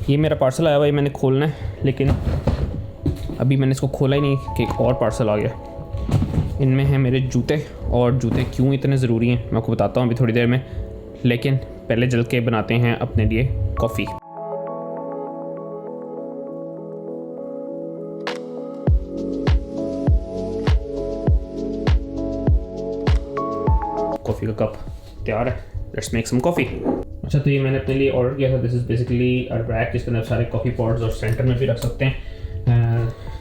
ये मेरा पार्सल आया हुआ है, मैंने खोलना है, लेकिन अभी मैंने इसको खोला ही नहीं कि एक और पार्सल आ गया। इनमें हैं मेरे जूते, और जूते क्यों इतने ज़रूरी हैं मैं आपको बताता हूँ अभी थोड़ी देर में, लेकिन पहले जल के बनाते हैं अपने लिए कॉफ़ी। कॉफ़ी का कप तैयार है, लेट्स मेक सम कॉफ़ी। अच्छा, तो ये मैंने अपने लिए ऑर्डर किया था। This is basically a rack जिसके अंदर सारे कॉफ़ी पॉट्स और सेंटर में भी रख सकते हैं।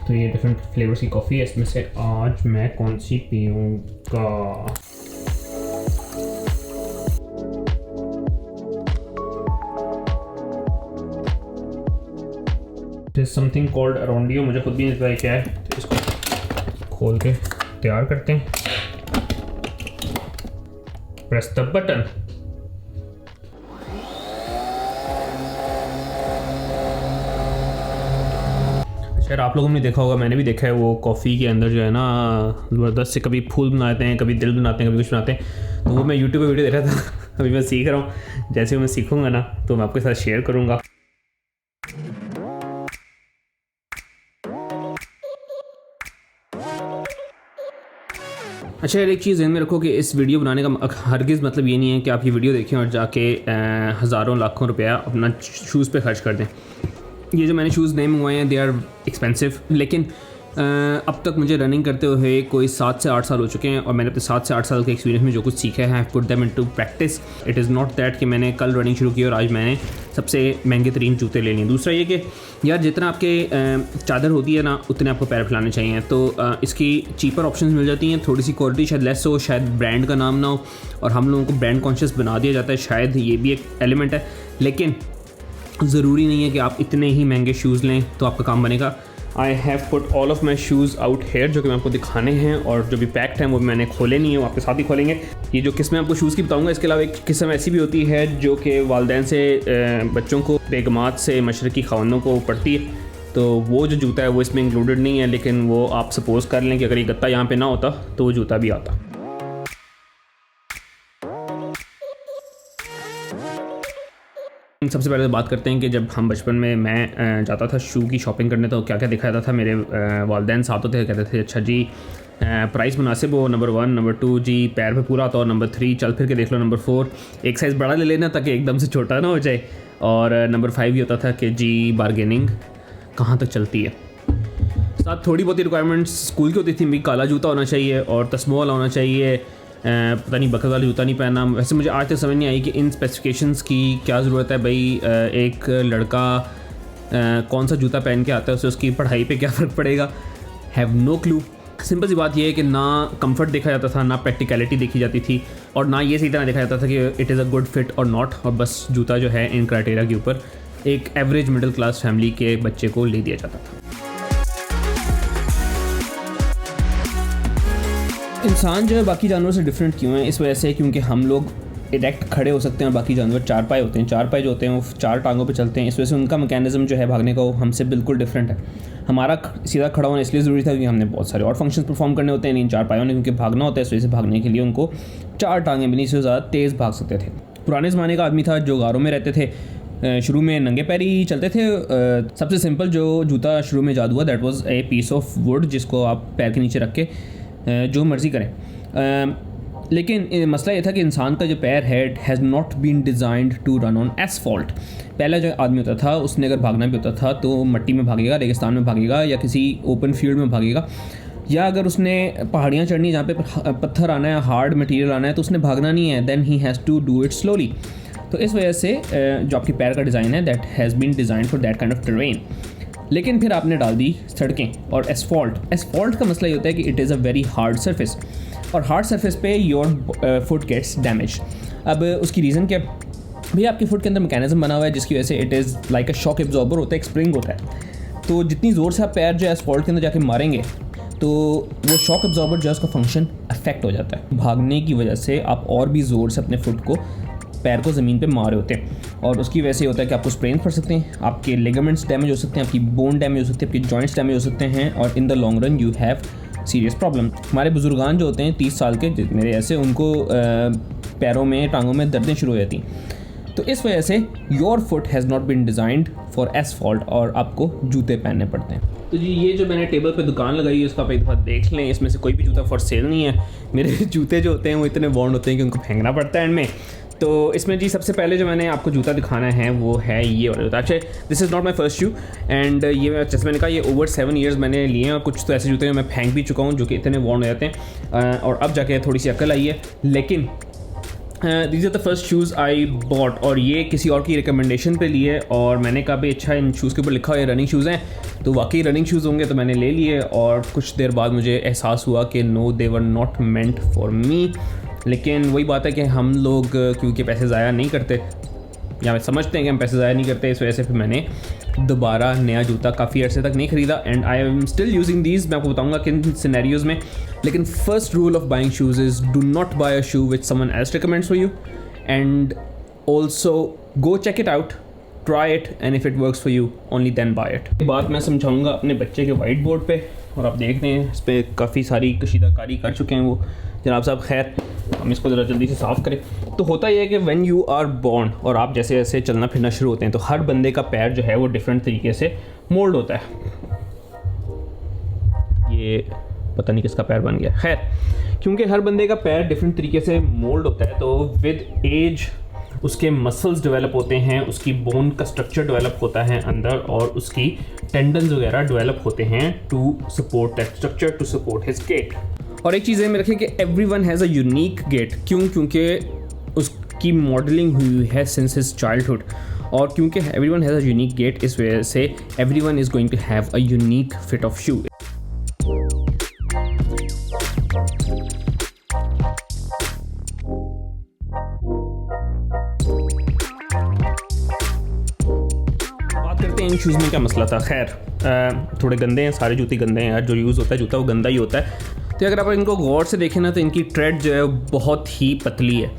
तो ये डिफरेंट फ्लेवर्स की कॉफ़ी है। इसमें से आज मैं कौन सी पीऊँगा? समथिंग कॉल्ड अराउंडियो, मुझे खुद भी नहीं पता क्या है, तो इसको खोल के तैयार करते हैं। Press the button. शायद आप लोगों ने देखा होगा, मैंने भी देखा है, वो कॉफ़ी के अंदर जो है ना ज़बरदस्त से कभी फूल बनाते हैं, कभी दिल बनाते हैं, कभी कुछ बनाते हैं। तो वो मैं यूट्यूब पे वीडियो देख रहा था। अभी मैं सीख रहा हूँ, जैसे मैं सीखूंगा ना तो मैं आपके साथ शेयर करूँगा। अच्छा, एक चीज़ ध्यान में रखो कि इस वीडियो बनाने का हरगिज़ मतलब ये नहीं है कि आप ये वीडियो देखें और जाके हज़ारों लाखों रुपया अपना शूज़ पे खर्च कर दें। ये जो मैंने शूज़ नए मंगवाए हैं, दे आर एक्सपेंसिव, लेकिन अब तक मुझे रनिंग करते हुए कोई 7 से 8 साल हो चुके हैं, और मैंने अपने 7 से 8 साल के एक्सपीरियंस में जो कुछ सीखा है, I have put them into practice. It is not that कि मैंने कल रनिंग शुरू की और आज मैंने सबसे महंगे तरीन जूते ले लिए। दूसरा ये कि यार जितना आपके चादर होती है ना, उतने आपको पैर फैलाने चाहिए। तो इसकी चीपर ऑप्शंस मिल जाती हैं, थोड़ी सी क्वालिटी शायद लेस हो, शायद ब्रांड का नाम ना हो, और हम लोगों को ब्रांड कॉन्शियस बना दिया जाता है, शायद ये भी एक एलिमेंट है। लेकिन ज़रूरी नहीं है कि आप इतने ही महंगे शूज़ लें तो आपका काम बनेगा। I have put all of my shoes out here, जो कि मैं आपको दिखाने हैं, और जो भी पैक्ड हैं वो मैंने खोले नहीं है, वो आपके साथ ही खोलेंगे। ये जो किस्में आपको शूज़ की बताऊंगा, इसके अलावा एक किस्म ऐसी भी होती है जो कि वालिदैन से बच्चों को, बेगमात से मशरकी ख़वानों को पड़ती है। तो वो जो जूता है वो इसमें इंक्लूडेड नहीं है, लेकिन वो आप सपोज़ कर लें कि अगर ये गत्ता यहाँ पर ना होता तो वो जूता भी आता। सबसे पहले तो बात करते हैं कि जब हम बचपन में मैं जाता था शू की शॉपिंग करने, तो क्या क्या दिखाया जाता था। मेरे वालिदैन साथ होते कहते थे, अच्छा जी प्राइस मुनासिब हो, नंबर 1, नंबर 2 जी पैर पे पूरा आता हो, नंबर 3 चल फिर के देख लो, नंबर 4 एक साइज़ बड़ा ले लेना ताकि एकदम से छोटा ना हो जाए, और नंबर 5 ये होता था कि जी बारगेनिंग कहाँ तक चलती है। साथ थोड़ी बहुत रिक्वायरमेंट्स स्कूल की होती थी, भी काला जूता होना चाहिए और तस्मो वाला होना चाहिए, पता नहीं बकल वाला जूता नहीं पहनना। वैसे मुझे आज तक समझ नहीं आई कि इन स्पेसिफिकेशंस की क्या ज़रूरत है भाई। एक लड़का कौन सा जूता पहन के आता है, उससे उसकी पढ़ाई पे क्या फ़र्क पड़ेगा, हैव नो क्लू। सिंपल सी बात यह है कि ना कंफर्ट देखा जाता था, ना प्रैक्टिकलिटी देखी जाती थी, और ना ये सही तरह देखा जाता था कि it is a good fit और नॉट, और बस जूता जो है इन क्राइटेरिया के ऊपर एक एवरेज मिडिल क्लास फैमिली के बच्चे को ले दिया जाता था। इंसान जो है बाकी जानवरों से डिफरेंट क्यों है? इस वजह से क्योंकि हम लोग डायरेक्ट खड़े हो सकते हैं, बाकी जानवर चार पाए होते हैं। चार पाए जो होते हैं वो 4 टांगों पे चलते हैं, इस वजह से उनका मैकेनिज्म जो है भागने का वो हमसे बिल्कुल डिफरेंट है। हमारा सीधा खड़ा होना इसलिए ज़रूरी था क्योंकि हमने बहुत सारे और फंक्शंस परफॉर्म करने होते हैं, लेकिन 4 पायों ने क्योंकि भागना होता है, इस वजह से भागने के लिए उनको 4 टांगें भी, इससे ज़्यादा तेज़ भाग सकते थे। पुराने ज़माने का आदमी था जो गारों में रहते थे, शुरू में नंगे पैरी चलते थे। सबसे सिंपल जो जूता शुरू में इजाद हुआ, that was a piece of wood जिसको आप पैर के नीचे रख के जो मर्ज़ी करें। लेकिन मसला ये था कि इंसान का जो पैर है it has not been designed to run on asphalt. पहला जो आदमी होता था उसने अगर भागना भी होता था तो मिट्टी में भागेगा, रेगिस्तान में भागेगा, या किसी ओपन फील्ड में भागेगा, या अगर उसने पहाड़ियाँ चढ़नी जहाँ पे पत्थर आना है, हार्ड मटेरियल आना है, तो उसने भागना नहीं है, then he has to do it slowly. तो इस वजह से जो आपकी पैर का डिज़ाइन है that has been design for that kind of terrain. लेकिन फिर आपने डाल दी सड़कें और एसफॉल्ट। एसफॉल्ट का मसला ये होता है कि it is a very hard surface, और हार्ड सरफेस पे योर फुट गेट्स डैमेज। अब उसकी रीज़न क्या? भैया आपके फुट के अंदर मैकेनिज्म बना हुआ है जिसकी वजह से it is like a shock absorber होता है, एक स्प्रिंग होता है। तो जितनी ज़ोर से आप पैर जो है एसफॉल्ट के अंदर जाके मारेंगे तो वो शॉक एब्जॉर्बर जो है उसका फंक्शन अफेक्ट हो जाता है। भागने की वजह से आप और भी ज़ोर से अपने फुट को, पैर को ज़मीन पे मारे होते हैं, और उसकी वजह से होता है कि आपको स्प्रेन पड़ सकते हैं, आपके लिगामेंट्स डैमेज हो सकते हैं, आपकी बोन डैमेज हो सकती है, आपकी जॉइंट्स डैमेज हो सकते हैं, और in the long run you have serious problem. हमारे बुजुर्गान जो होते हैं 30 साल के मेरे ऐसे, उनको पैरों में, टांगों में दर्दें शुरू हो जाती। तो इस वजह से your foot has not been designed for asphalt और आपको जूते पहनने पड़ते हैं। तो जी ये जो मैंने टेबल पे दुकान लगाई है उसका आप एक बार देख लें, इसमें से कोई भी जूता फॉर सेल नहीं है। मेरे जूते जो होते हैं वो इतने वॉर्न होते हैं कि उनको फेंकना पड़ता है एंड में। तो इसमें जी सबसे पहले जो मैंने आपको जूता दिखाना है वो है ये वाला जूता। अच्छा, this is not my first shoe and ये जैसे मैंने कहा ये ओवर 7 ईयर्स मैंने लिए हैं और कुछ तो ऐसे जूते हैं मैं फेंक भी चुका हूँ जो कि इतने वॉर्न हो जाते हैं और अब जाके थोड़ी सी अकल आई है। लेकिन these are the first shoes I bought और ये किसी और की रिकमेंडेशन पे लिए और मैंने कहा भाई अच्छा इन शूज़ के ऊपर लिखा हुआ है रनिंग शूज़ हैं तो वाकई रनिंग शूज़ होंगे, तो मैंने ले लिए और कुछ देर बाद मुझे एहसास हुआ कि no they were not meant for me. लेकिन वही बात है कि हम लोग क्योंकि पैसे ज़ाया नहीं करते या समझते हैं कि हम पैसे ज़ाया नहीं करते, इस वजह से फिर मैंने दोबारा नया जूता काफ़ी अर्से तक नहीं ख़रीदा and I am still using these. मैं आपको बताऊंगा किन सिनेरियोज़ में। लेकिन first rule of buying shoes is do not buy a shoe which someone else recommends for you and also go check it out, try it and if it works for you only then buy it. बात मैं समझाऊंगा अपने बच्चे के white board पे और आप देखते हैं इस पर काफ़ी सारी कशीदाकारी कर चुके हैं वो जनाब साहब। खैर हम इसको ज़रा जल्दी से साफ़ करें। तो होता यह है कि व्हेन यू आर बॉर्न और आप जैसे जैसे चलना फिरना शुरू होते हैं तो हर बंदे का पैर जो है वो डिफरेंट तरीके से मोल्ड होता है। ये पता नहीं किसका पैर बन गया। खैर क्योंकि हर बंदे का पैर डिफरेंट तरीके से मोल्ड होता है तो विद एज उसके मसल्स डेवलप होते हैं, उसकी बोन का स्ट्रक्चर डेवलप होता है अंदर और उसकी टेंडन्स वगैरह डेवलप होते हैं to support that structure, to support his gait. और एक चीज़ में रखें कि everyone has a unique gait. क्योंकि उसकी मॉडलिंग हुई है सिंस हिज चाइल्डहुड और क्योंकि everyone has a unique gait इस वजह से everyone is going to have a unique fit of shoe. बात करते हैं इन शूज़ में क्या मसला था। खैर थोड़े गंदे हैं, सारे जूते गंदे हैं यार, जो यूज़ होता है जूता वो गंदा ही होता है। तो अगर आप इनको गौर से देखें ना तो इनकी ट्रेड जो है बहुत ही पतली है।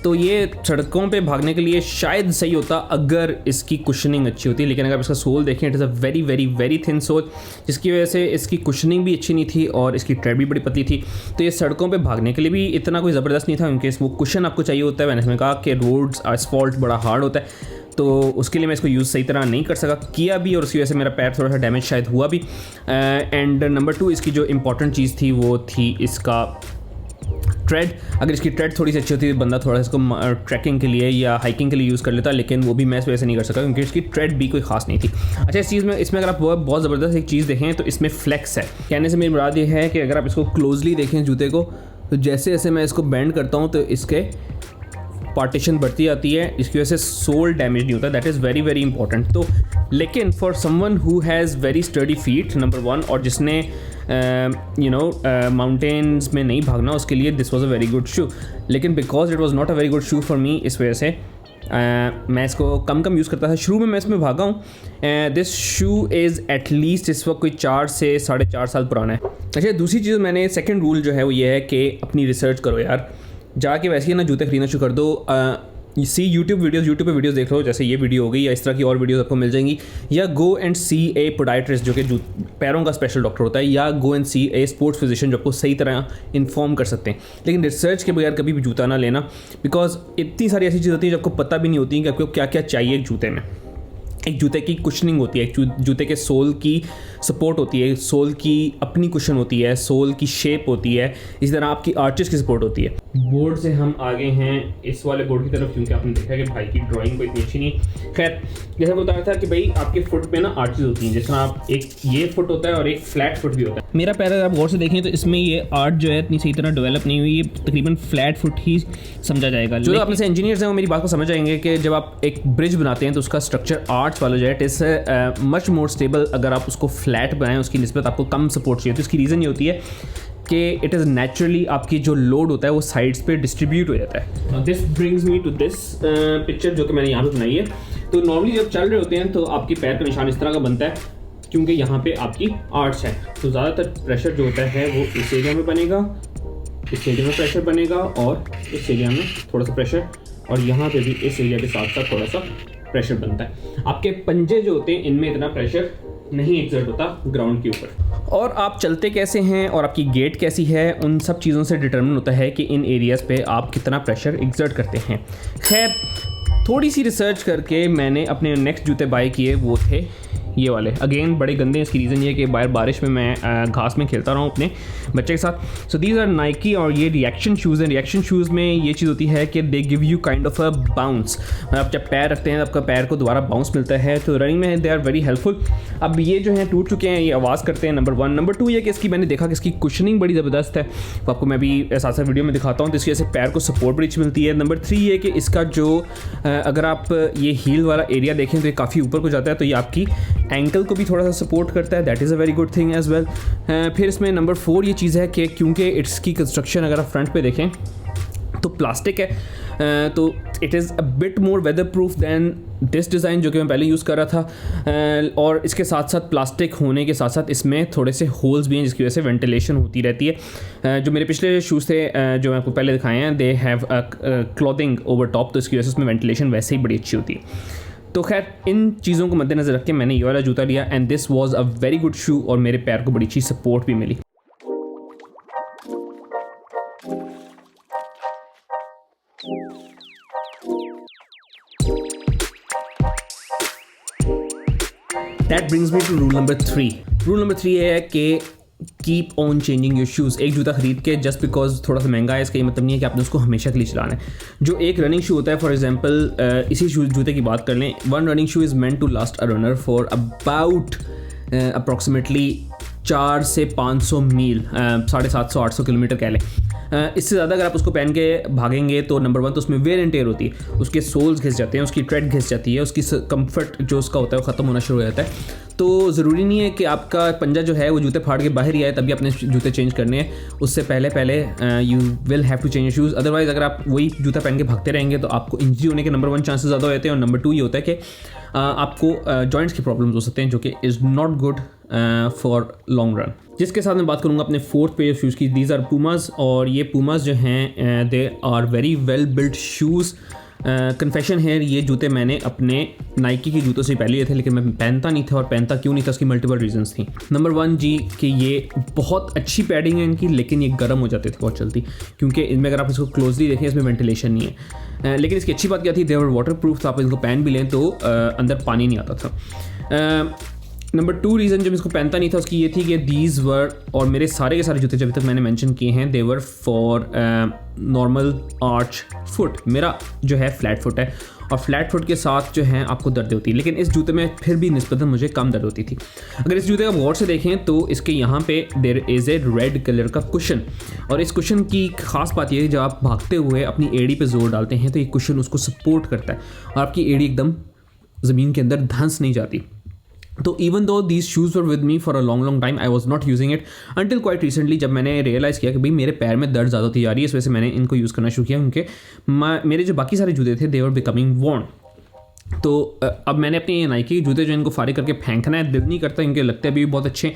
तो ये सड़कों पे भागने के लिए शायद सही होता अगर इसकी कुशनिंग अच्छी होती, लेकिन अगर इसका सोल देखें it is a very very very thin sole, जिसकी वजह से इसकी कुशनिंग भी अच्छी नहीं थी और इसकी ट्रेड भी बड़ी पतली थी। तो ये सड़कों पे भागने के लिए भी इतना कोई ज़बरदस्त नहीं था, उनके वो कुशन आपको चाहिए होता है। मैंने इसमें कहा कि रोड्स एस्फॉल्ट बड़ा हार्ड होता है तो उसके लिए मैं इसको यूज़ सही तरह नहीं कर सका, किया भी और उसकी वजह से मेरा पैर थोड़ा सा डैमेज शायद हुआ भी। एंड नंबर 2 इसकी जो इंपॉर्टेंट चीज़ थी वो थी इसका ट्रेड। अगर इसकी ट्रेड थोड़ी सी अच्छी होती बंदा थोड़ा सा इसको ट्रैकिंग के लिए या हाइकिंग के लिए यूज़ कर लेता, लेकिन वो भी मैं इस वजह से नहीं कर सका क्योंकि इसकी ट्रेड भी कोई खास नहीं थी। अच्छा इस चीज़ में इसमें अगर आप बहुत ज़बरदस्त एक चीज़ देखें तो इसमें फ्लेक्स है। कहने से मेरी मुराद ये है कि अगर आप इसको क्लोजली देखें जूते को तो जैसे जैसे मैं इसको बेंड करता हूँ तो इसके पार्टीशन बढ़ती आती है, इसकी वजह से सोल डैमेज नहीं होता। That is very very important. तो लेकिन for someone who has very sturdy feet number 1 और जिसने माउंटेन्स में नहीं भागना उसके लिए this was a very good shoe. लेकिन because it was not a very good shoe for me इस वजह से मैं इसको कम यूज़ करता था। शुरू में मैं इसमें भागा हूँ। दिस शू इज़ एटलीस्ट इस वक्त कोई 4 से 4.5 साल पुराना है। अच्छा दूसरी चीज़ मैंने सेकेंड रूल जो है वो ये है कि अपनी रिसर्च करो यार, जाके वैसे ही ना जूते खरीदना शुरू कर दो। सी यूट्यूब पे वीडियोस देख लो जैसे ये वीडियो हो गई या इस तरह की और वीडियोस आपको मिल जाएंगी, या गो एंड सी ए पोडाइट्रिस्ट जो कि पैरों का स्पेशल डॉक्टर होता है, या go and see a sports physician जो आपको सही तरह इन्फॉर्म कर सकते हैं। लेकिन रिसर्च के बगैर कभी भी जूता ना लेना, बिकॉज इतनी सारी ऐसी चीज़ होती है जो आपको पता भी नहीं होती कि आपको क्या क्या चाहिए एक जूते में। एक जूते की कुशनिंग होती है, एक जूते के सोल की सपोर्ट होती है, सोल की अपनी कुशन होती है, सोल की शेप होती है, इसी तरह आपकी आर्चेस की सपोर्ट होती है। बोर्ड से हम आगे हैं इस वाले बोर्ड की तरफ क्योंकि आपने देखा कि भाई की ड्राइंग कोई इतनी अच्छी नहीं। खैर जैसा बता रहा था कि भाई आपके फुट पे ना आर्चेस होती हैं, जिस तरह आप एक ये फुट होता है और एक फ्लैट फुट भी होता है। मेरा पैर अगर आप गौर से देखें तो इसमें ये आर्च जो है इतनी सही तरह डेवलप नहीं हुई, ये तकरीबन फ्लैट फुट ही समझा जाएगा। जो अपने से इंजीनियर्स हैं वो मेरी बात को समझ जाएंगे कि जब आप एक ब्रिज बनाते हैं तो उसका स्ट्रक्चर आर्च वाला जो है it is much more stable. अगर आप उसको फ्लैट बनाएं उसकी निस्बत आपको कम सपोर्ट चाहिए। तो इसकी रीज़न ये होती है कि इट इज़ नेचुरली आपकी जो लोड होता है वो साइड्स पे डिस्ट्रीब्यूट हो जाता है। This brings me to this picture जो कि मैंने यहाँ पे बनाई है। तो नॉर्मली जब चल रहे होते हैं तो आपकी पैर का निशान इस तरह का बनता है क्योंकि यहाँ पे आपकी आर्च है। तो ज़्यादातर प्रेशर जो होता है वो इस एरिया में बनेगा, इस एरिया में प्रेशर बनेगा और इस एरिया में थोड़ा सा प्रेशर, और यहाँ पे भी इस एरिया के साथ साथ थोड़ा सा प्रेशर बनता है। आपके पंजे जो होते हैं इनमें इतना प्रेशर नहीं एग्जर्ट होता ग्राउंड के ऊपर। और आप चलते कैसे हैं और आपकी गेट कैसी है उन सब चीज़ों से डिटरमिन होता है कि इन एरियाज़ पे आप कितना प्रेशर एग्जर्ट करते हैं। खैर थोड़ी सी रिसर्च करके मैंने अपने नेक्स्ट जूते बाय किए, वो थे ये वाले। अगेन बड़े गंदे हैं, इसकी रीज़न ये है कि बाहर बारिश में मैं घास में खेलता रहा हूँ अपने बच्चे के साथ। सो दीज आर नाइकी और ये रिएक्शन शूज़ हैं। रिएक्शन शूज़ में ये चीज़ होती है कि they give you kind of a bounce. आप जब पैर रखते हैं आपका पैर को दोबारा बाउंस मिलता है, तो रनिंग में दे आर वेरी हेल्पफुल। अब ये जो हैं टूट चुके हैं, ये आवाज़ करते हैं, नंबर 1। नंबर 2 ये कि इसकी मैंने देखा कि इसकी कुशनिंग बड़ी ज़बरदस्त है, तो आपको मैं भी साथ साथ वीडियो में दिखाता हूँ, तो इसकी वजह से पैर को सपोर्ट बड़ी अच्छी मिलती है। नंबर 3 ये कि इसका जो अगर आप ये हील वाला एरिया देखें तो ये काफ़ी ऊपर को जाता है, तो ये आपकी एंकल को भी थोड़ा सा सपोर्ट करता है, that is a very good thing as well. फिर इसमें नंबर 4 ये चीज़ है कि क्योंकि इसकी कंस्ट्रक्शन अगर आप फ्रंट पे देखें तो प्लास्टिक है, तो it is a bit more weather proof than this design जो कि मैं पहले यूज़ कर रहा था। और इसके साथ साथ प्लास्टिक होने के साथ साथ इसमें थोड़े से होल्स भी हैं जिसकी वजह से वेंटिलेशन होती रहती है। जो मेरे पिछले शूज़ थे जो मैं आपको पहले दिखाए हैं, they have a clothing over top, तो इसकी वजह से उसमें वेंटिलेशन वैसे ही बड़ी अच्छी होती है। तो खैर इन चीज़ों को मद्देनज़र रख के मैंने ये वाला जूता लिया and this was a very good shoe, और मेरे पैर को बड़ी अच्छी सपोर्ट भी मिली। That brings me to rule number 3. Rule number 3 है कि keep on changing your shoes. एक जूता खरीद के जस्ट बिकॉज थोड़ा सा महंगा है, इसका ये मतलब नहीं है कि आपने उसको हमेशा के लिए चलाना है। जो एक रनिंग शू होता है, फॉर एग्जांपल इसी जूते की बात कर लें, one running shoe is meant to last a runner for about approximately 400 से 500 मील, 750-800 किलोमीटर कह लें। इससे ज़्यादा अगर आप उसको पहन के भागेंगे तो नंबर 1 तो उसमें वेयर एंड टेयर होती है, उसके सोल्स घिस जाते हैं, उसकी ट्रेड घिस जाती है, उसकी कंफर्ट जो उसका होता है वो ख़त्म होना शुरू हो जाता है। तो ज़रूरी नहीं है कि आपका पंजा जो है वो जूते फाड़ के बाहर ही आए तभी आपने जूते चेंज करने हैं, उससे पहले you will have to change your shoes. Otherwise अगर आप वही जूता पहन के भागते रहेंगे तो आपको इंजरी होने के नंबर 1 चांसेस ज़्यादा हो जाते हैं, और नंबर 2 ये होता है कि आपको जॉइंट्स की प्रॉब्लम्स हो सकते हैं, जो कि is not good for long run. जिसके साथ मैं बात करूँगा अपने 4th पेयर ऑफ शूज़ की। दीज आर पूमास, और ये पूमास जो हैं they are very well built shoes. Confession है, ये जूते मैंने अपने नाइकी के जूतों से पहले लिए थे, लेकिन मैं पहनता नहीं था, और पहनता क्यों नहीं था उसकी मल्टीपल रीजंस थी। नंबर 1 जी कि ये बहुत अच्छी पैडिंग है इनकी, लेकिन ये गर्म हो जाते थे बहुत जल्दी, क्योंकि इनमें अगर आप इसको क्लोजली देखें इसमें वेंटिलेशन नहीं है। लेकिन इसकी अच्छी बात क्या थी, दे वर वाटर प्रूफ, तो आप इनको पहन भी लें तो अंदर पानी नहीं आता था। नंबर 2 रीज़न जब इसको पहनता नहीं था उसकी ये थी कि दीज वर, और मेरे सारे के सारे जूते जब तक मैंने मेंशन किए हैं, दे वर फॉर नॉर्मल आर्च फुट। मेरा जो है फ्लैट फुट है, और फ्लैट फुट के साथ जो है आपको दर्द होती है, लेकिन इस जूते में फिर भी निस्बतन मुझे कम दर्द होती थी। अगर इस जूते का गौर से देखें तो इसके यहाँ पे there is a red colour का कुशन, और इस कुशन की खास बात यह है जब आप भागते हुए अपनी एड़ी पे जोर डालते हैं तो ये कुशन उसको सपोर्ट करता है, और आपकी एड़ी एकदम ज़मीन के अंदर धंस नहीं जाती। तो even though these shoes were with me for a long time, I was not using it until quite recently, जब मैंने रियलाइज़ किया कि भाई मेरे पैर में दर्द ज़्यादा होती जा रही है, इस वजह से मैंने इनको यूज़ करना शुरू किया, क्योंकि मेरे जो बाकी सारे जूते थे दे वर बिकमिंग वॉर्न। तो अब मैंने अपने नाइकी के जूते जो इनको फारिग करके फेंकना है, दिल नहीं करता, इनके लगते अभी भी बहुत अच्छे,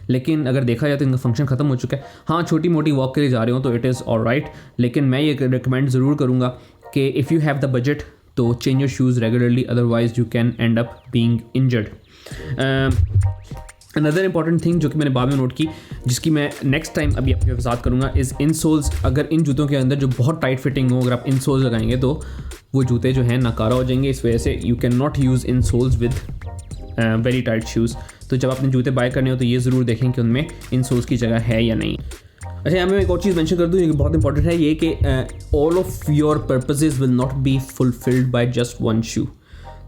लेकिन अगर देखा जाए तो इनका फंक्शन ख़त्म हो चुका है। हाँ, छोटी मोटी वॉक के लिए जा रहे हो तो इट इज़ ऑल राइट, लेकिन मैं ये रिकमेंड ज़रूर करूँगा कि if you have the budget तो change your shoes regularly, otherwise you can end up being injured. Another important thing जो कि मैंने बाद में नोट की, जिसकी मैं नेक्स्ट टाइम अभी आपके वजात करूँगा, इज़ इन सोल्स। अगर इन जूतों के अंदर जो बहुत टाइट फिटिंग हो, अगर आप इन सोल्स लगाएंगे तो वो जूते जो हैं नाकारा हो जाएंगे। इस वजह से you can not use insoles with very tight shoes. तो जब आपने जूते बाय करने हो तो ये ज़रूर देखें कि उनमें इन सोल्स की जगह है या नहीं। अच्छा, यहाँ मैं एक और चीज़ मेंशन कर दूँ, ये बहुत इंपॉर्टेंट है, ये कि all of your purposes will not be fulfilled by just one shoe.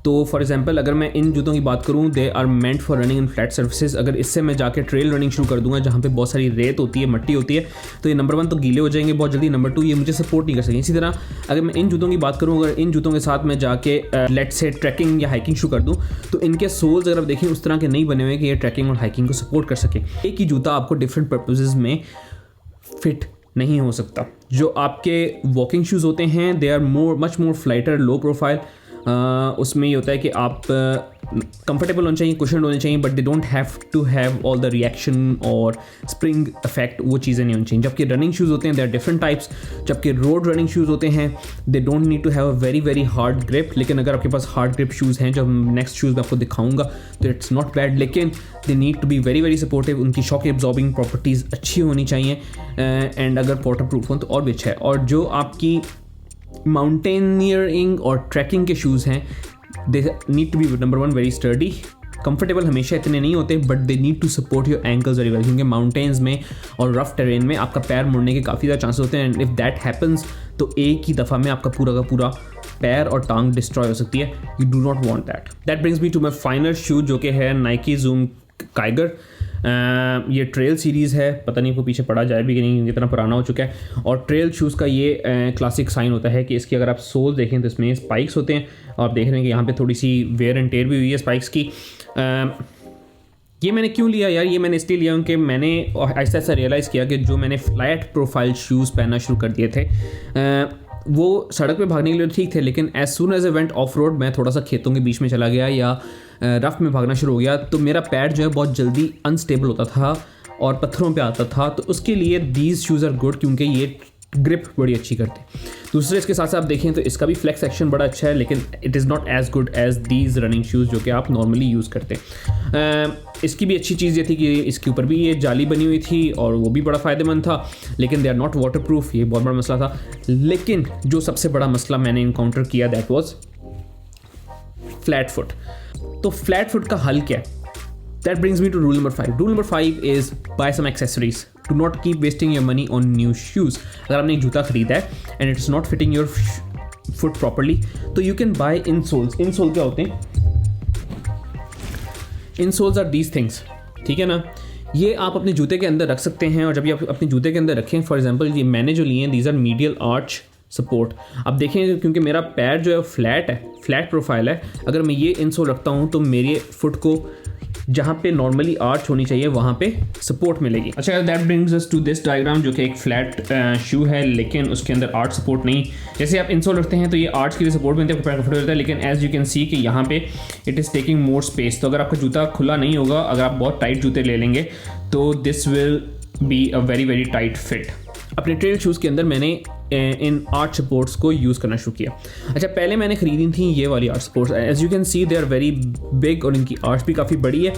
तो फॉर एग्जांपल अगर मैं इन जूतों की बात करूँ, they are meant for running in flat surfaces. अगर इससे मैं जाके ट्रेल रनिंग शुरू कर दूंगा जहाँ पे बहुत सारी रेत होती है, मट्टी होती है, तो ये नंबर 1 तो गीले हो जाएंगे बहुत जल्दी, नंबर 2 ये मुझे सपोर्ट नहीं कर सकेंगे। इसी तरह अगर मैं इन जूतों की बात करूँ, अगर इन जूतों के साथ मैं जाके लेट से ट्रैकिंग या हाइकिंग शुरू कर दूँ, तो इनके सोल्स अगर आप देखें उस तरह के नहीं बने हुए कि ये ट्रैकिंग और हाइकिंग को सपोर्ट कर सके। एक ही जूता आपको डिफरेंट पर्पसेस में फिट नहीं हो सकता। जो आपके वॉकिंग शूज़ होते हैं they are much more lighter, low profile. उसमें ये होता है कि आप कंफर्टेबल होने चाहिए, कुशन होने चाहिए, but they don't have to have all the reaction और स्प्रिंग इफेक्ट, वो चीज़ें नहीं होनी चाहिए। जबकि रनिंग शूज़ होते हैं दे आर डिफरेंट टाइप्स। जबकि रोड रनिंग शूज़ होते हैं they don't need to have a very very hard grip. लेकिन अगर आपके पास हार्ड ग्रिप शूज़ हैं, जो नेक्स्ट शूज़ मैं आपको दिखाऊंगा, तो इट्स नॉट बैड, लेकिन they need to be very very supportive. उनकी शॉक एब्जॉर्बिंग प्रॉपर्टीज़ अच्छी होनी चाहिए, एंड अगर वाटर प्रूफ हो तो और भी अच्छा है। और जो आपकी माउंटेनियरिंग और ट्रैकिंग के शूज़ हैं, दे need to B number 1 very sturdy. Comfortable हमेशा इतने नहीं होते, but they need to support your ankles very well, क्योंकि माउंटेन्स में और रफ टेरेन में आपका पैर मुड़ने के काफ़ी ज़्यादा चांसेस होते हैं। एंड इफ़ दैट हैपन्स तो एक ही दफ़ा में आपका पूरा का पूरा पैर और टांग डिस्ट्रॉय हो सकती है। You do not want that. That brings me to my final shoe, जो कि है नाइकी जूम काइगर। ये ट्रेल सीरीज़ है, पता नहीं वो पीछे पड़ा जाए भी कि नहीं, इतना पुराना हो चुका है। और ट्रेल शूज़ का ये क्लासिक साइन होता है कि इसकी अगर आप सोल देखें तो इसमें स्पाइक्स होते हैं, और आप देख रहे हैं कि यहाँ पे थोड़ी सी वेयर एंड टेयर भी हुई है स्पाइक्स की। ये मैंने क्यों लिया यार, ये मैंने इसलिए लिया क्योंकि मैंने ऐसा ऐसा रियलाइज़ किया कि जो मैंने फ्लैट प्रोफाइल शूज़ पहनना शुरू कर दिए थे वो सड़क पे भागने के लिए ठीक थे, लेकिन as soon as I went off road, मैं थोड़ा सा खेतों के बीच में चला गया या रफ में भागना शुरू हो गया, तो मेरा पैर जो है बहुत जल्दी अनस्टेबल होता था और पत्थरों पे आता था। तो उसके लिए दीज शूज़ आर गुड, क्योंकि ये ग्रिप बड़ी अच्छी करते हैं। दूसरे इसके साथ साथ आप देखें तो इसका भी फ्लेक्स एक्शन बड़ा अच्छा है, लेकिन it is not as good as these running shoes जो कि आप नॉर्मली यूज़ करते हैं। इसकी भी अच्छी चीज़ ये थी कि इसके ऊपर भी ये जाली बनी हुई थी और वो भी बड़ा फ़ायदेमंद था, लेकिन they are not water proof, ये बहुत बड़ा मसला था। लेकिन जो सबसे बड़ा मसला मैंने इनकाउंटर किया दैट वॉज फ्लैट फुट। तो फ्लैट फुट का हल क्या है? That brings me to rule number 5. Rule number 5 is buy some accessories. Do not keep wasting your money on new shoes. अगर आपने एक जूता खरीदा है and it's not fitting your foot properly, तो you can buy insoles. Insole क्या होते हैं? Insoles are these things. ठीक है ना? ये आप अपने जूते के अंदर रख सकते हैं, और जब ये आप अपने जूते के अंदर रखें, फॉर एग्जाम्पल ये मैंने जो लिए हैं, these are medial arch support. अब देखें क्योंकि मेरा पैर जो है फ्लैट है, फ्लैट प्रोफाइल है, अगर मैं ये इंसोल रखता हूँ तो मेरे फुट को जहाँ पे नॉर्मली आर्च होनी चाहिए वहाँ पे सपोर्ट मिलेगी। अच्छा, that brings us to this diagram, जो कि एक फ्लैट शू है लेकिन उसके अंदर आर्च सपोर्ट नहीं। जैसे आप इंसोल रखते हैं तो ये आर्च के लिए सपोर्ट मिलता है, कंफर्टेबल होता है, लेकिन एज यू कैन सी कि यहाँ पे it is taking more space. तो अगर आपका जूता खुला नहीं होगा, अगर आप बहुत टाइट जूते ले लेंगे तो this will be a very very tight fit. अपने ट्रेल शूज़ के अंदर मैंने इन आर्च सपोर्ट्स को यूज़ करना शुरू किया। अच्छा, पहले मैंने ख़रीदी थी ये वाली arch supports, as you can see they are very big और इनकी आर्च भी काफ़ी बड़ी है।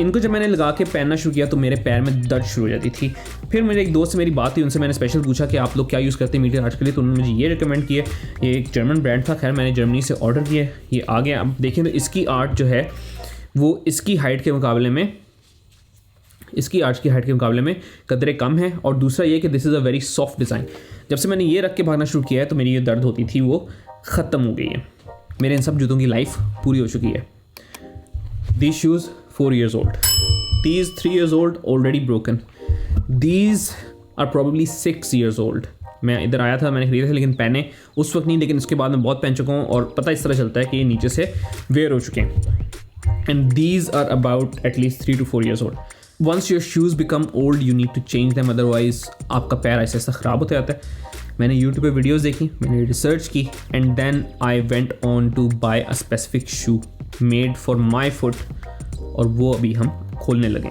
इनको जब मैंने लगा के पहनना शुरू किया तो मेरे पैर में दर्द शुरू हो जाती थी। फिर मेरे एक दोस्त से मेरी बात हुई, उनसे मैंने स्पेशल पूछा कि आप लोग क्या यूज़ करते हैं मीडियम आर्च के लिए, तो उन्होंने मुझे ये रिकमेंड किया। ये एक जर्मन ब्रांड था, खैर मैंने जर्मनी से ऑर्डर किया, ये आ गया। अब देखें तो इसकी आर्च जो है वो इसकी हाइट के मुकाबले में, इसकी आर्च की हाइट के मुकाबले में कदरे कम है। और दूसरा ये कि this is a very soft design. जब से मैंने ये रख के भागना शुरू किया है तो मेरी ये दर्द होती थी वो ख़त्म हो गई है। मेरे इन सब जूतों की लाइफ पूरी हो चुकी है। These shoes 4 years old. These 3 years old, already broken. These are probably 6 years old. मैं इधर आया था, मैंने खरीदा था, लेकिन पहने उस वक्त नहीं, लेकिन उसके बाद मैं बहुत पहन चुका हूँ और पता इस तरह चलता है कि ये नीचे से वेयर हो चुके हैं। And these are about at least 3 to 4 years old. Once your shoes become old, you need to change them, otherwise आपका पैर ऐसे ऐसा ख़राब होता जाता है। मैंने YouTube पे वीडियोस देखी, मैंने रिसर्च की, and then I went on to buy a specific shoe made for my foot, और वो अभी हम खोलने लगे।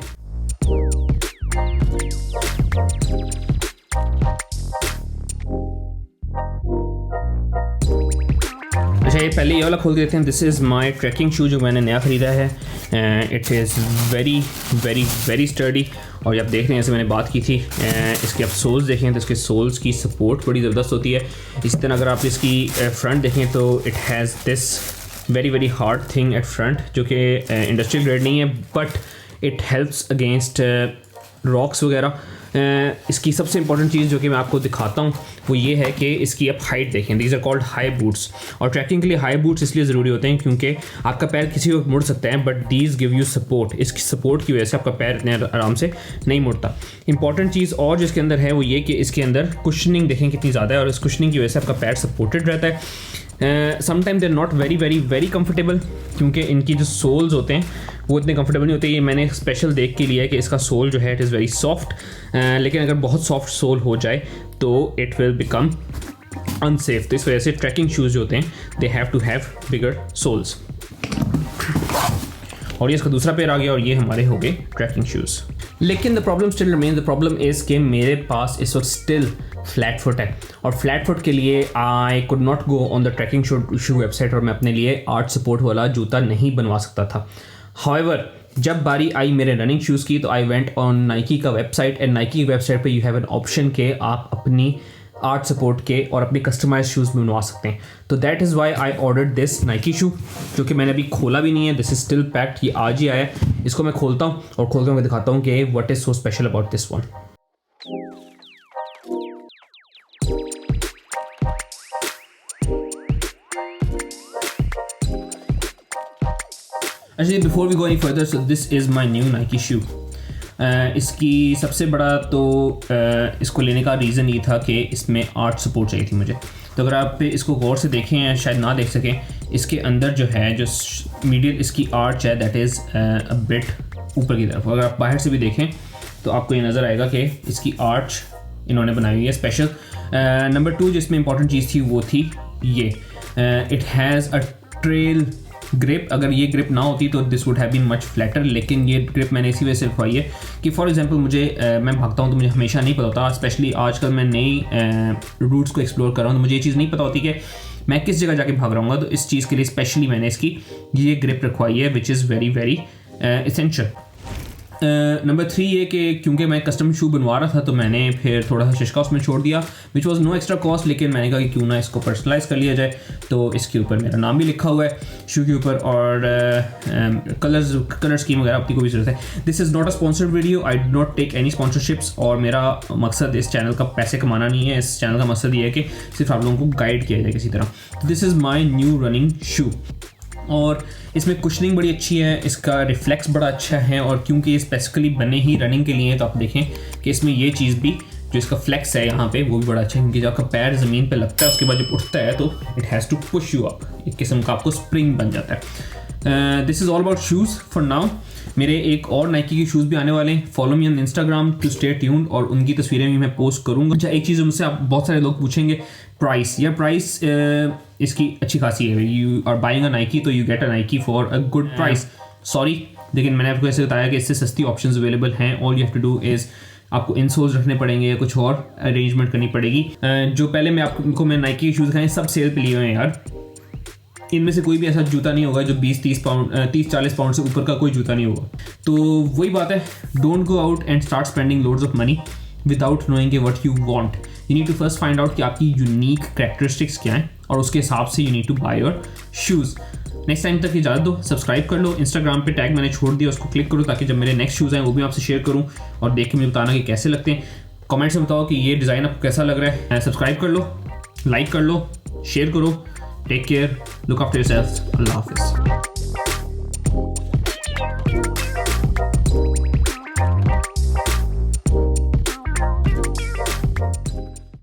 अच्छा, ये पहले ये वाला खोल देते हैं। दिस इज़ माई ट्रैकिंग शू जो मैंने नया ख़रीदा है। It is very very very sturdy, और आप देख रहे हैं जैसे मैंने बात की थी, इसके आप सोल्स देखें तो इसके सोल्स की सपोर्ट बड़ी ज़बरदस्त होती है। इसी तरह अगर आप इसकी फ्रंट देखें तो it has this very very hard thing at front, जो कि इंडस्ट्रियल ग्रेड नहीं है, but it helps against rocks वगैरह। इसकी सबसे इंपॉर्टेंट चीज़ जो कि मैं आपको दिखाता हूँ वो ये है कि इसकी आप हाइट देखें। These are called high boots, और ट्रैकिंग के लिए हाई बूट्स इसलिए ज़रूरी होते हैं क्योंकि आपका पैर किसी वक्त मुड़ सकता है, but these give you support. इसकी सपोर्ट की वजह से आपका पैर इतने आराम से नहीं मुड़ता। इंपॉर्टेंट चीज़ और जो इसके अंदर है वो ये कि इसके अंदर कुशनिंग देखें कितनी ज़्यादा है, और इस कुशनिंग की वजह से आपका पैर सपोर्टेड रहता है। Sometime they are not very very very comfortable, क्योंकि इनकी जो सोल्स होते हैं वो इतने कंफर्टेबल नहीं होते। ये मैंने स्पेशल देख के लिया है कि इसका सोल जो है इट इज़ वेरी सॉफ्ट, लेकिन अगर बहुत सॉफ्ट सोल हो जाए तो इट विल बिकम अनसेफ। तो इस वजह से ट्रैकिंग शूज़ जो होते हैं they have to have bigger soles. और ये इसका दूसरा पेयर आ गया, और ये हमारे हो गए ट्रैकिंग शूज़। लेकिन the problem still remain, the problem is कि मेरे पास इस वक्त स्टिल फ्लैट फुट है, और फ्लैट फुट के लिए I could not go on the trekking shoe website, और मैं अपने लिए आर्च सपोर्ट वाला जूता नहीं बनवा सकता था। हाउएवर, जब बारी आई मेरे रनिंग शूज़ की तो आई वेंट ऑन नाइकी का वेबसाइट, एंड नाइकी की वेबसाइट पे यू हैव एन ऑप्शन के आप अपनी आर्ट सपोर्ट के और अपने कस्टमाइज शूज़ में बनवा सकते हैं। तो that is why I ordered this Nike shoe, जो कि मैंने अभी खोला भी नहीं है। दिस इज़ स्टिल पैक्ड, ये आज ही आया है। इसको मैं खोलता हूँ और खोल कर मैं दिखाता हूँ कि what is so special about this one. Actually, before we go any further, so this is my new Nike shoe. इसकी सबसे बड़ा तो इसको लेने का रीज़न ये था कि इसमें आर्ट सपोर्ट चाहिए थी मुझे। तो अगर आप इसको गौर से देखें या शायद ना देख सकें, इसके अंदर जो है जो मीडियल इसकी आर्च है दैट इज़ अ बिट ऊपर की तरफ। अगर आप बाहर से भी देखें तो आपको ये नज़र आएगा कि इसकी आर्च इन्होंने बनाई हुई है स्पेशल। नंबर 2 जिसमें इंपॉर्टेंट चीज़ थी वो थी ये, it has a trail grip. अगर ये ग्रिप ना होती तो this would have been much flatter, लेकिन ये ग्रिप मैंने इसी वजह से रखवाई है कि फॉर एग्जांपल मुझे मैं भागता हूँ तो मुझे हमेशा नहीं पता होता, स्पेशली आजकल मैं नई रूट्स को एक्सप्लोर कर रहा हूँ तो मुझे ये चीज़ नहीं पता होती कि मैं किस जगह जाके भाग रहा हूँ। तो इस चीज़ के लिए स्पेशली मैंने इसकी ये ग्रिप रखवाई है which is very very essential. Number 3 ये कि क्योंकि मैं कस्टम शू बनवा रहा था तो मैंने फिर थोड़ा सा शिशका उसमें छोड़ दिया which was no extra cost, लेकिन मैंने कहा कि क्यों ना इसको पर्सनलाइज कर लिया जाए। तो इसके ऊपर मेरा नाम भी लिखा हुआ है शू के ऊपर और कलर स्कीम वगैरह अपनी को भी ज़रूरत है। This is not a sponsored video, I do not take any sponsorships और मेरा मकसद इस चैनल का पैसे कमाना नहीं है। इस चैनल का मकसद ये है कि सिर्फ आप लोगों को गाइड किया जाए किसी तरह। तो this is my new running shoe और इसमें कुशनिंग बड़ी अच्छी है, इसका रिफ्लेक्स बड़ा अच्छा है और क्योंकि ये स्पेसिफिकली बने ही रनिंग के लिए हैं तो आप देखें कि इसमें ये चीज़ भी जो इसका फ्लेक्स है यहाँ पे वो भी बड़ा अच्छा है, क्योंकि जब आपका पैर ज़मीन पे लगता है उसके बाद जब उठता है तो it has to push you up, एक किस्म का आपको स्प्रिंग बन जाता है। This is all about shoes for now. मेरे एक और नाइकी के शूज़ भी आने वाले हैं, follow me on Instagram to stay tuned और उनकी तस्वीरें भी मैं पोस्ट करूँगा। अच्छा एक चीज़ मुझसे आप बहुत सारे लोग पूछेंगे प्राइस, या प्राइस इसकी अच्छी खासी है, you are buying a Nike तो you get a Nike for a good price. Sorry, लेकिन मैंने आपको ऐसे बताया कि इससे सस्ती ऑप्शंस अवेलेबल हैं। All you have to do is आपको इनसोल्स रखने पड़ेंगे या कुछ और अरेंजमेंट करनी पड़ेगी। जो पहले मैं आपको मैं नाइकी के शूज़ दिखाएं सब सेल पे लिए हुए हैं यार, इनमें से कोई भी ऐसा जूता नहीं होगा जो 20-40 पाउंड से ऊपर का कोई जूता नहीं होगा। तो वही बात है, don't go out and start spending loads of money without knowing what you want. You need to first find out कि आपकी यूनिक कैरेक्टरिस्टिक्स क्या हैं और उसके हिसाब से you need to buy your shoes. Next time तक इजाज़त दो, सब्सक्राइब कर लो, इंस्टाग्राम पे टैग मैंने छोड़ दिया उसको क्लिक करो ताकि जब मेरे नेक्स्ट शूज़ आए वो भी आपसे शेयर करूँ और देख के मुझे बताना कि कैसे लगते हैं। कमेंट्स में बताओ कि ये डिज़ाइन आपको कैसा लग रहा है। सब्सक्राइब कर लो, लाइक कर लो, शेयर करो। Take care, look after yourself, अल्लाह हाफिज़।